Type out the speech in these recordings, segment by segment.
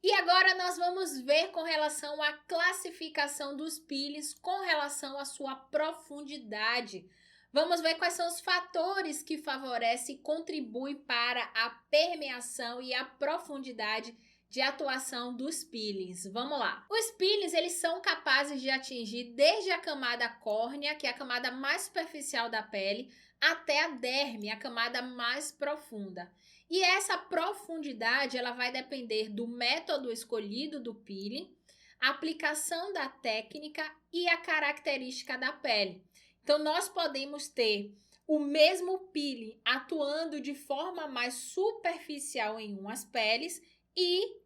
E agora nós vamos ver com relação à classificação dos peelings com relação à sua profundidade. Vamos ver quais são os fatores que favorecem e contribuem para a permeação e a profundidade de atuação dos peelings. Vamos lá. Os peelings, eles são capazes de atingir desde a camada córnea, que é a camada mais superficial da pele, até a derme, a camada mais profunda. E essa profundidade, ela vai depender do método escolhido do peeling, a aplicação da técnica e a característica da pele. Então, nós podemos ter o mesmo peeling atuando de forma mais superficial em umas peles e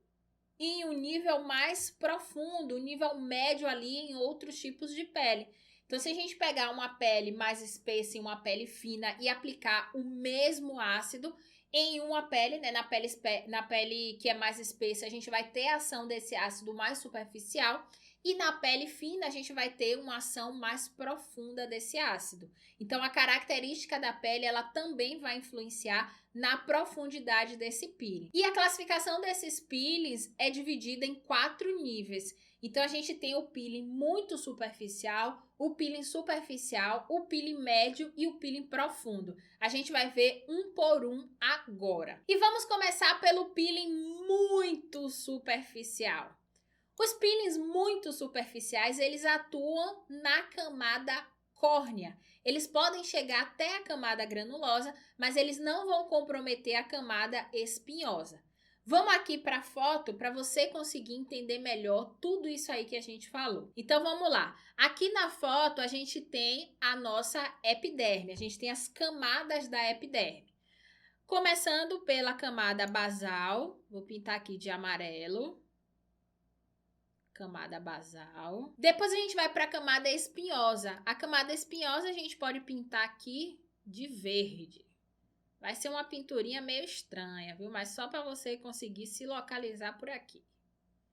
em um nível mais profundo, um nível médio ali em outros tipos de pele. Então, se a gente pegar uma pele mais espessa e uma pele fina e aplicar o mesmo ácido em uma pele, né, na pele que é mais espessa, a gente vai ter a ação desse ácido mais superficial, e na pele fina a gente vai ter uma ação mais profunda desse ácido. Então, a característica da pele, ela também vai influenciar na profundidade desse peeling. E a classificação desses peelings é dividida em 4 níveis. Então, a gente tem o peeling muito superficial, o peeling superficial, o peeling médio e o peeling profundo. A gente vai ver um por um agora. E vamos começar pelo peeling muito superficial. Os peelings muito superficiais, eles atuam na camada córnea. Eles podem chegar até a camada granulosa, mas eles não vão comprometer a camada espinhosa. Vamos aqui para a foto para você conseguir entender melhor tudo isso aí que a gente falou. Então vamos lá. Aqui na foto a gente tem a nossa epiderme, a gente tem as camadas da epiderme. Começando pela camada basal, vou pintar aqui de amarelo. Camada basal. Depois a gente vai para a camada espinhosa. A camada espinhosa a gente pode pintar aqui de verde. Vai ser uma pinturinha meio estranha, viu? Mas só para você conseguir se localizar por aqui.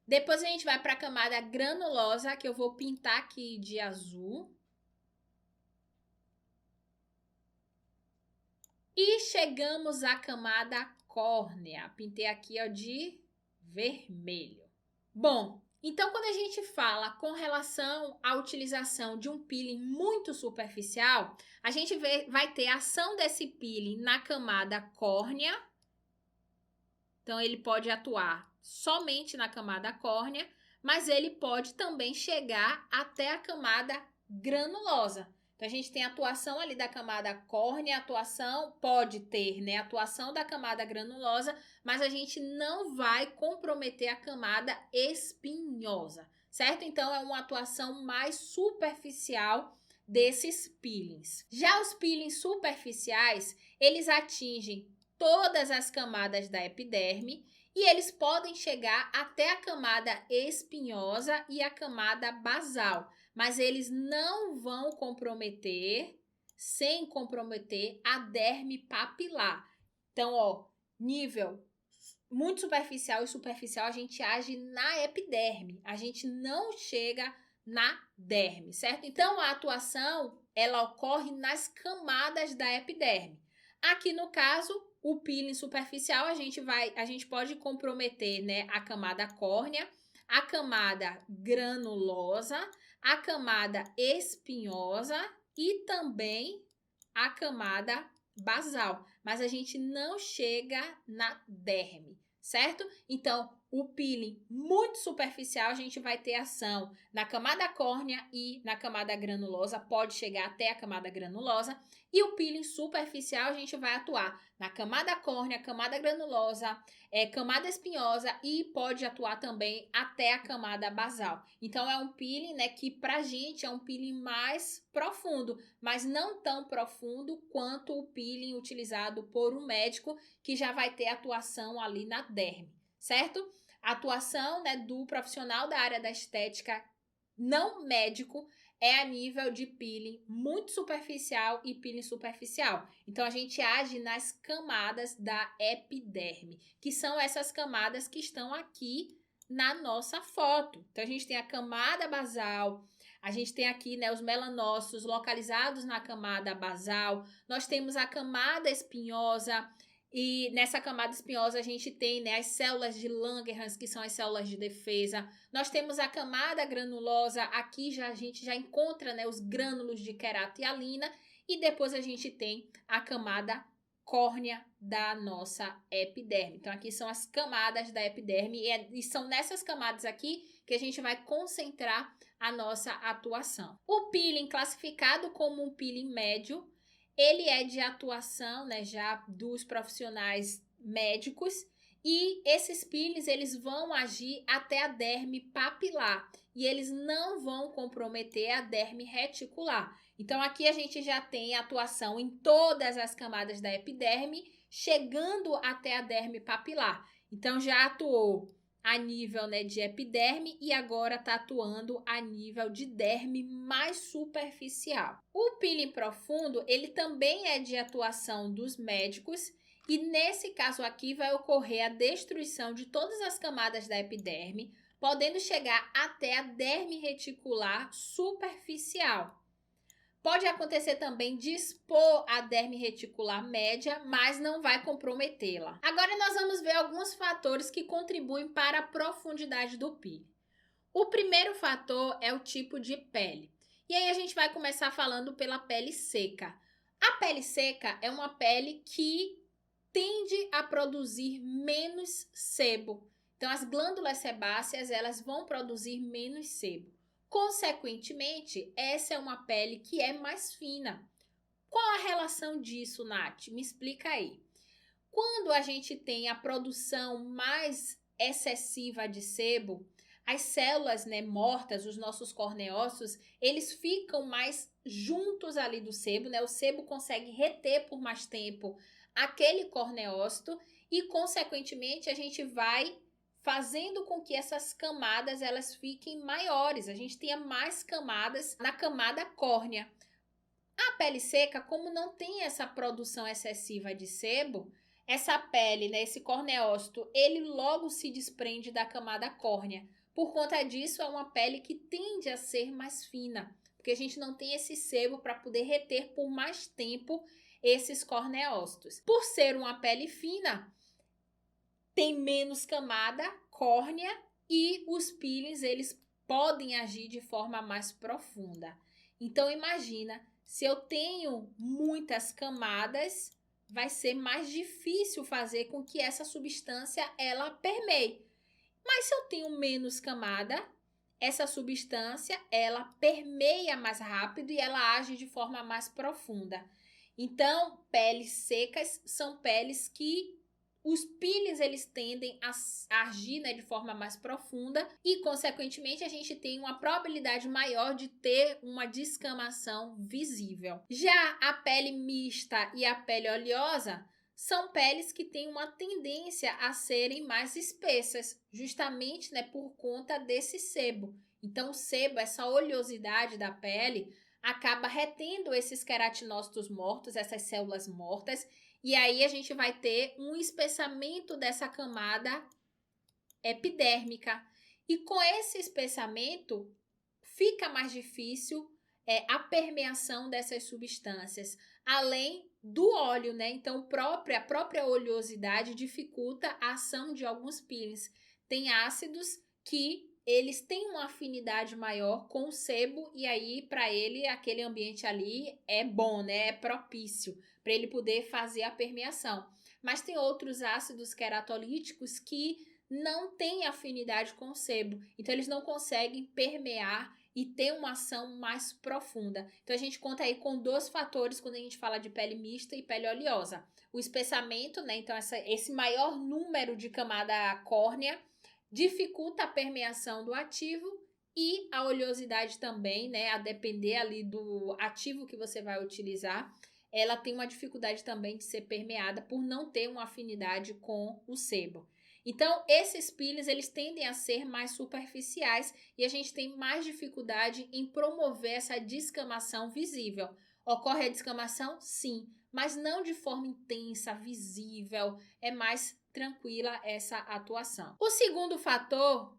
Depois a gente vai para a camada granulosa, que eu vou pintar aqui de azul. E chegamos à camada córnea. Pintei aqui, ó, de vermelho. Bom, então, quando a gente fala com relação à utilização de um peeling muito superficial, a gente vai ter a ação desse peeling na camada córnea. Então, ele pode atuar somente na camada córnea, mas ele pode também chegar até a camada granulosa. Então, a gente tem a atuação ali da camada córnea, atuação pode ter, né, atuação da camada granulosa, mas a gente não vai comprometer a camada espinhosa, certo? Então, é uma atuação mais superficial desses peelings. Já os peelings superficiais, eles atingem todas as camadas da epiderme e eles podem chegar até a camada espinhosa e a camada basal, mas eles não vão comprometer, sem comprometer, a derme papilar. Então, ó, nível muito superficial e superficial, a gente age na epiderme, a gente não chega na derme, certo? Então, a atuação, ela ocorre nas camadas da epiderme. Aqui, no caso, o peeling superficial, a gente pode comprometer, né, a camada córnea, a camada granulosa, a camada espinhosa e também a camada basal, mas a gente não chega na derme, certo? Então, o peeling muito superficial, a gente vai ter ação na camada córnea e na camada granulosa, pode chegar até a camada granulosa, e o peeling superficial, a gente vai atuar na camada córnea, camada granulosa, camada espinhosa e pode atuar também até a camada basal. Então, é um peeling, né, que pra gente é um peeling mais profundo, mas não tão profundo quanto o peeling utilizado por um médico que já vai ter atuação ali na derme, certo? A atuação, né, do profissional da área da estética não médico é a nível de peeling muito superficial e peeling superficial. Então, a gente age nas camadas da epiderme, que são essas camadas que estão aqui na nossa foto. Então, a gente tem a camada basal, a gente tem aqui, né, os melanócitos localizados na camada basal, nós temos a camada espinhosa, E nessa camada espinhosa a gente tem, né, as células de Langerhans, que são as células de defesa. Nós temos a camada granulosa, aqui a gente já encontra, né, os grânulos de querato e hialina. E depois a gente tem a camada córnea da nossa epiderme. Então aqui são as camadas da epiderme e são nessas camadas aqui que a gente vai concentrar a nossa atuação. O peeling, classificado como um peeling médio, ele é de atuação, né, já dos profissionais médicos, e esses peelings eles vão agir até a derme papilar e eles não vão comprometer a derme reticular. Então aqui a gente já tem atuação em todas as camadas da epiderme, chegando até a derme papilar. Então já atuou a nível, né, de epiderme e agora está atuando a nível de derme mais superficial. O peeling profundo, ele também é de atuação dos médicos e nesse caso aqui vai ocorrer a destruição de todas as camadas da epiderme, podendo chegar até a derme reticular superficial. Pode acontecer também de expor a derme reticular média, mas não vai comprometê-la. Agora nós vamos ver alguns fatores que contribuem para a profundidade do peeling. O primeiro fator é o tipo de pele. E aí a gente vai começar falando pela pele seca. A pele seca é uma pele que tende a produzir menos sebo. Então as glândulas sebáceas, elas vão produzir menos sebo. Consequentemente, essa é uma pele que é mais fina. Qual a relação disso, Nath? Me explica aí. Quando a gente tem a produção mais excessiva de sebo, as células, né, mortas, os nossos corneócitos, eles ficam mais juntos ali do sebo, né? O sebo consegue reter por mais tempo aquele corneócito e, consequentemente, a gente vai fazendo com que essas camadas elas fiquem maiores, a gente tenha mais camadas na camada córnea. A pele seca, como não tem essa produção excessiva de sebo, essa pele, né, esse corneócito, ele logo se desprende da camada córnea. Por conta disso, é uma pele que tende a ser mais fina, porque a gente não tem esse sebo para poder reter por mais tempo esses corneócitos. Por ser uma pele fina, tem menos camada córnea e os peelings eles podem agir de forma mais profunda. Então imagina, se eu tenho muitas camadas, vai ser mais difícil fazer com que essa substância ela permeie. Mas se eu tenho menos camada, essa substância ela permeia mais rápido e ela age de forma mais profunda. Então, peles secas são peles que os peelings eles tendem a agir, né, de forma mais profunda e, consequentemente, a gente tem uma probabilidade maior de ter uma descamação visível. Já a pele mista e a pele oleosa são peles que têm uma tendência a serem mais espessas, justamente, né, por conta desse sebo. Então, o sebo, essa oleosidade da pele, acaba retendo esses queratinócitos mortos, essas células mortas, e aí a gente vai ter um espessamento dessa camada epidérmica. E com esse espessamento, fica mais difícil a permeação dessas substâncias, além do óleo, né? Então, a própria oleosidade dificulta a ação de alguns peelings. Tem ácidos que eles têm uma afinidade maior com o sebo e aí, para ele, aquele ambiente ali é bom, né? É propício para ele poder fazer a permeação. Mas tem outros ácidos queratolíticos que não têm afinidade com o sebo, então eles não conseguem permear e ter uma ação mais profunda. Então a gente conta aí com 2 fatores quando a gente fala de pele mista e pele oleosa. O espessamento, né? Então esse maior número de camada córnea dificulta a permeação do ativo e a oleosidade também, né? A depender ali do ativo que você vai utilizar, ela tem uma dificuldade também de ser permeada por não ter uma afinidade com o sebo. Então, esses peelings, eles tendem a ser mais superficiais e a gente tem mais dificuldade em promover essa descamação visível. Ocorre a descamação? Sim, mas não de forma intensa, visível, é mais tranquila essa atuação. O segundo fator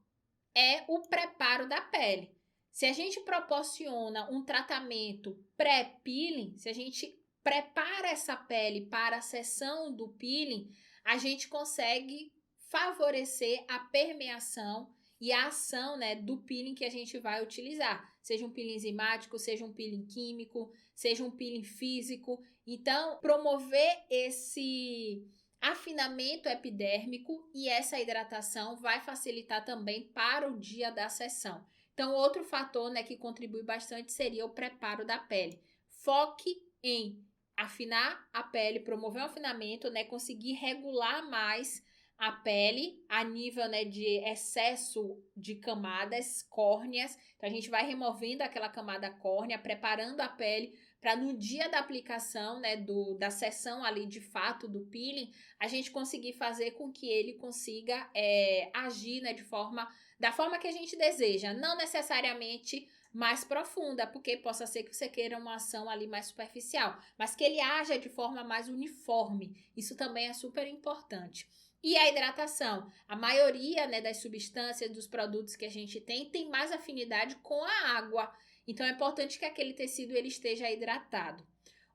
é o preparo da pele. Se a gente proporciona um tratamento pré-peeling, se a gente prepara essa pele para a sessão do peeling, a gente consegue favorecer a permeação e a ação, né, do peeling que a gente vai utilizar. Seja um peeling enzimático, seja um peeling químico, seja um peeling físico. Então, promover esse afinamento epidérmico e essa hidratação vai facilitar também para o dia da sessão. Então, outro fator, né, que contribui bastante seria o preparo da pele. Foque em afinar a pele, promover um afinamento, né, conseguir regular mais a pele a nível, né, de excesso de camadas córneas. Então, a gente vai removendo aquela camada córnea, preparando a pele para no dia da aplicação, né, da sessão ali de fato do peeling, a gente conseguir fazer com que ele consiga agir, né, da forma que a gente deseja, não necessariamente mais profunda, porque possa ser que você queira uma ação ali mais superficial, mas que ele haja de forma mais uniforme. Isso também é super importante. E a hidratação, a maioria, né, das substâncias, dos produtos que a gente tem mais afinidade com a água. Então, é importante que aquele tecido ele esteja hidratado.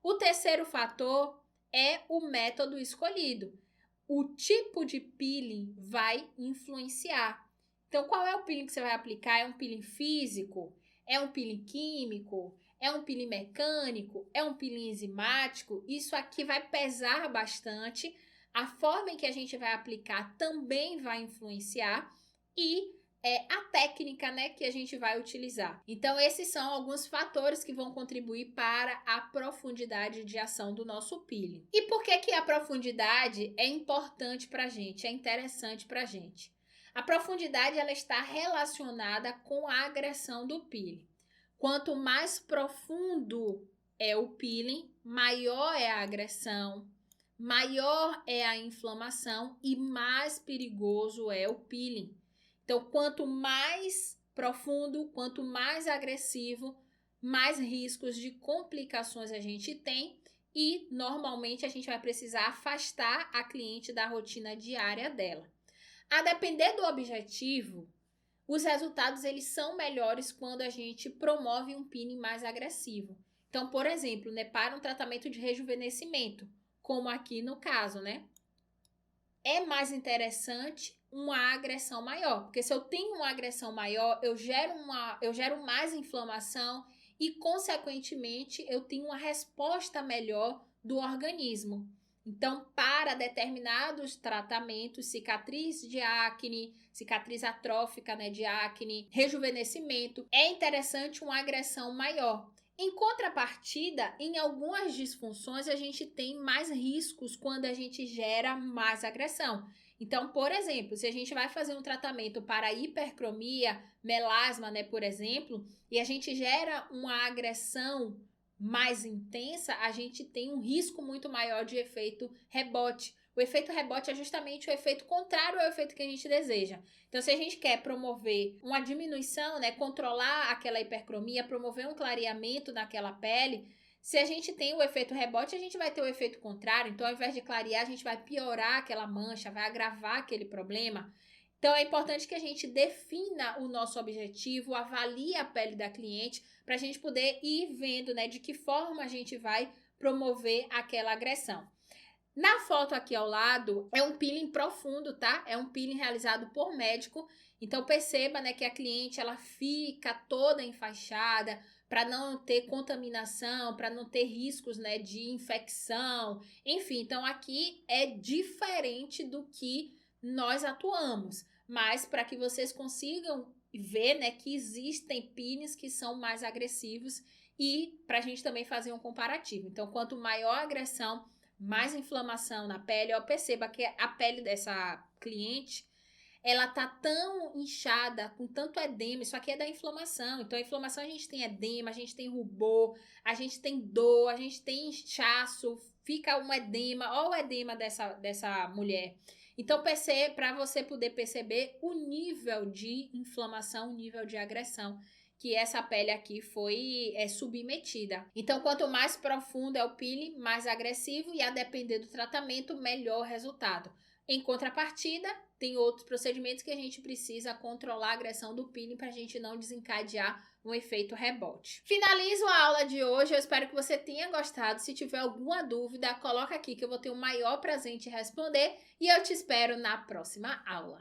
O terceiro fator é o método escolhido. O tipo de peeling vai influenciar. Então, qual é o peeling que você vai aplicar? É um peeling físico? É um peeling químico? É um peeling mecânico? É um peeling enzimático? Isso aqui vai pesar bastante. A forma em que a gente vai aplicar também vai influenciar e a técnica, né, que a gente vai utilizar. Então, esses são alguns fatores que vão contribuir para a profundidade de ação do nosso peeling. E por que a profundidade é importante para a gente, é interessante para a gente? A profundidade ela está relacionada com a agressão do peeling. Quanto mais profundo é o peeling, maior é a agressão, maior é a inflamação e mais perigoso é o peeling. Então, quanto mais profundo, quanto mais agressivo, mais riscos de complicações a gente tem e normalmente a gente vai precisar afastar a cliente da rotina diária dela. A depender do objetivo, os resultados eles são melhores quando a gente promove um peeling mais agressivo. Então, por exemplo, né, para um tratamento de rejuvenescimento, como aqui no caso, né? É mais interessante uma agressão maior, porque se eu tenho uma agressão maior, eu gero mais inflamação e, consequentemente, eu tenho uma resposta melhor do organismo. Então, para determinados tratamentos, cicatriz de acne, cicatriz atrófica, né, de acne, rejuvenescimento, é interessante uma agressão maior. Em contrapartida, em algumas disfunções, a gente tem mais riscos quando a gente gera mais agressão. Então, por exemplo, se a gente vai fazer um tratamento para hipercromia, melasma, né, por exemplo, e a gente gera uma agressão mais intensa, a gente tem um risco muito maior de efeito rebote. O efeito rebote é justamente o efeito contrário ao efeito que a gente deseja. Então, se a gente quer promover uma diminuição, né, controlar aquela hipercromia, promover um clareamento naquela pele, se a gente tem o efeito rebote, a gente vai ter o efeito contrário. Então, ao invés de clarear, a gente vai piorar aquela mancha, vai agravar aquele problema. Então, é importante que a gente defina o nosso objetivo, avalie a pele da cliente, para a gente poder ir vendo, né, de que forma a gente vai promover aquela agressão. Na foto aqui ao lado, é um peeling profundo, tá? É um peeling realizado por médico. Então, perceba, né, que a cliente, ela fica toda enfaixada para não ter contaminação, para não ter riscos, né, de infecção. Enfim, então aqui é diferente do que nós atuamos. Mas para que vocês consigam ver, né, que existem peelings que são mais agressivos e para a gente também fazer um comparativo. Então, quanto maior a agressão, mais inflamação na pele. Eu perceba que a pele dessa cliente, ela tá tão inchada, com tanto edema, isso aqui é da inflamação. Então, a inflamação, a gente tem edema, a gente tem rubor, a gente tem dor, a gente tem inchaço, fica um edema. Olha o edema dessa mulher. Então, para você poder perceber o nível de inflamação, o nível de agressão que essa pele aqui foi submetida. Então, quanto mais profundo é o peeling, mais agressivo e a depender do tratamento, melhor o resultado. Em contrapartida, tem outros procedimentos que a gente precisa controlar a agressão do peeling para a gente não desencadear um efeito rebote. Finalizo a aula de hoje, eu espero que você tenha gostado. Se tiver alguma dúvida, coloca aqui que eu vou ter o maior prazer em te responder e eu te espero na próxima aula.